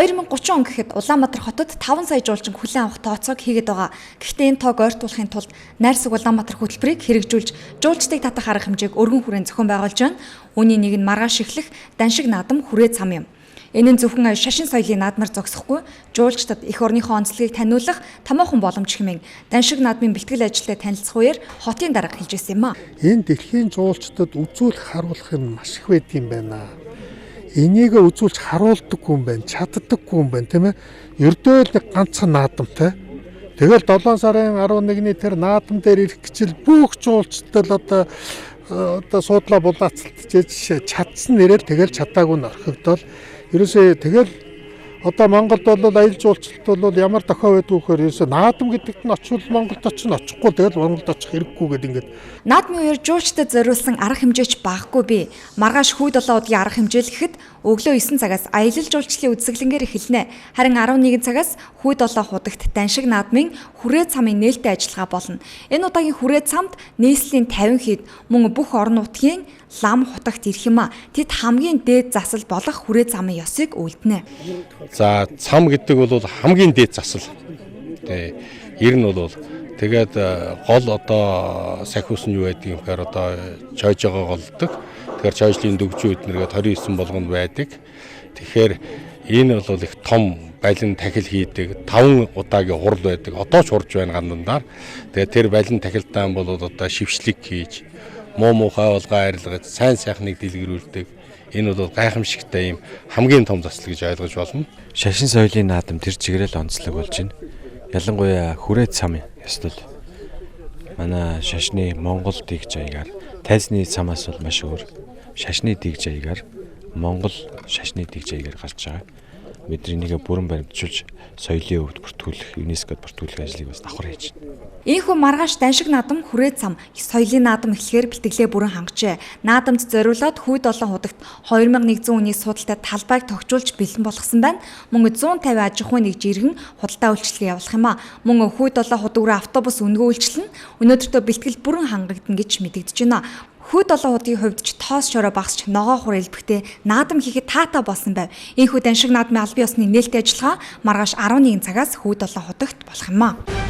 2030 он гэхэд Улаанбаатар хотод 5 сая жуулчин хүлээн авах тооцоог хийгээд байгаа. Гэхдээ энэ тоог ойртуулахын тулд Найрсаг Улаанбаатар хөтөлбөрийг хэрэгжүүлж жуулчдыг татах арга хэмжээг өргөн хүрээнд зохион байгуулж байна. Үүний нэг нь маргааш эхлэх Даншиг наадам хүрээ цам юм. Энэ нь зөвхөн шашин соёлын наадмаар зогсохгүй, жуулчдад эх орныхоо онцлогийг таниулах томоохон боломж хэмээн Даншиг наадмын бэлтгэл ажилтай танилцах үеэр хотын дарга хэлжсэн юм а. Энэ дэлхийн жуулчдад үзүүлэх харуулах нь маш их байдаг юм байна. Энийг үзүүлж харуулдаггүй юм байна, чаддаггүй юм байна, тийм ээ. Ердөө л ганцхан наадамтай. Тэгэл 7 сарын 11-ний тэр наадам дээр ирэх гिचэл бүх жуулчдад одоо суудлаа булаацалтж чадсан нэрээр тэгэл чадаагүй нь орхигдол. Ерөөсөө тэгэл одоо Монголд бол аялал жуулчлалт бол ямар дохио байдгүй гэхээр ерөөсөө наадам гэдэгт нь очивол Монголд очих нь очихгүй тэгэл Монголд очих хэрэггүй гэдэг ингээд. Наадмын үеэр жуулчдад зориулсан арга хэмжээч багхгүй бий. Маргааш хүү 7 удаагийн арга хэмжээ л гэхэд өглөө 9 цагаас аялал жуулчлалын үзэсгэлэнгээр эхэлнэ. Харин 11 цагаас хүү 7 худагт Даншиг наадмын хүрээ цамын нээлттэй ажиллагаа болно. Энэ удаагийн хүрээ цамд нийслэлийн 50 хэд мөн бүх орон нутгийн лам хутагт ирэх юм а. Тэд хамгийн дээд засал болох хүрээ цамын ёсыг үлдэнэ. За цам гэдэг бол хамгийн дээд засал. Ер нь бол тэгээд гол одоо сахиусан юу байдгийг юм гэхээр одоо чойжоо голдог. Тэгэхээр чойжлын дөгжүүд нэргээд 29 болгонд байдаг. Тэгэхээр энэ бол их том балин тахил хийдэг 5 удаагийн хурал байдаг. Одоо ч хурж байна гандандар. Тэгээд тэр балин тахилтаа бол одоо шившлэг хийж муу муухай олгоо арилгаж сайн сайхныг дэлгэрүүлдэг. Энэ бол гайхамшигтай юм хамгийн том засал гэж ойлгож болно. Шашин соёлын наадам тэр чигээрэл онцлог болж байна. Ялангуяа хүрээ цам ёслол манай шашны Монгол дэгж аягаар тайзны цамаас бол маш өөр. Шашны дэгж аягаар Монгол шашны дэгж аягаар гарч байгаа. Бид энийг бүрэн баримтжуулж соёлын өвд бүртгүүлэх, ЮНЕСКОд бүртгүүлэх ажлыг бас давхар хийж байна. Ийхүү маргааш Даншиг наадам хүрээ цам соёлын наадам эхлэхээр бэлтгэлээ бүрэн хангажээ. Наадамд зориулаад хүү 7 худагт 2100 хүний судалтай талбайг тогтжуулж бэлэн болгосон байна. Мөн 150 аж ахуйн нэгж иргэн худалдаа үйлчлэл явуулах юм а. Мөн хүү 7 худаг руу автобус өнгөө үйлчлэн өнөөдөртөө бэлтгэл бүрэн хангагдана гэж мэдэгдэж байна. Хүү 7 удаагийн хувьд ч тоос шороо багсч ногоо хур элбэхтэй наадам хийхэд таатай болсон байв. Ийхүү Даншиг наадмын албан ёсны нээлттэй ажиллагаа маргааш 11 цагаас хүү 7 худагт болох юм а.